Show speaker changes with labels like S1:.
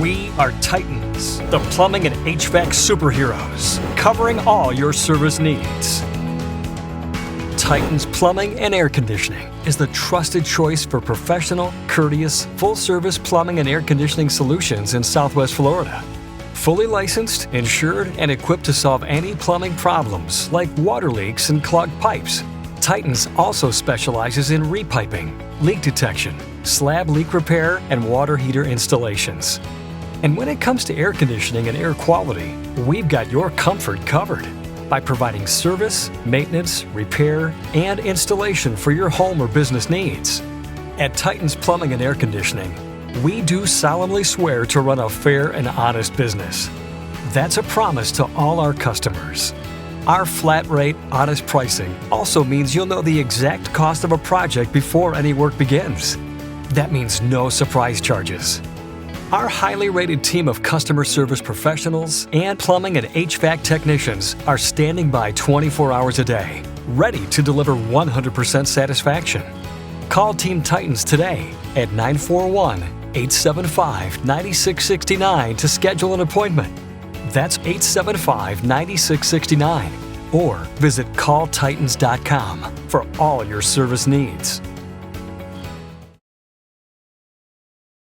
S1: We are Titanz, the plumbing and HVAC superheroes, covering all your service needs. Titanz Plumbing and Air Conditioning is the trusted choice for professional, courteous, full-service plumbing and air conditioning solutions in Southwest Florida. Fully licensed, insured, and equipped to solve any plumbing problems like water leaks and clogged pipes. Titanz also specializes in repiping, leak detection, slab leak repair, and water heater installations. And when it comes to air conditioning and air quality, we've got your comfort covered by providing service, maintenance, repair, and installation for your home or business needs. At Titanz Plumbing and Air Conditioning, we do solemnly swear to run a fair and honest business. That's a promise to all our customers. Our flat rate, honest pricing also means you'll know the exact cost of a project before any work begins. That means no surprise charges. Our highly rated team of customer service professionals and plumbing and HVAC technicians are standing by 24 hours a day, ready to deliver 100% satisfaction. Call Team Titanz today at 941-875-9669 to schedule an appointment. That's 875-9669. Or visit calltitanz.com for all your service needs.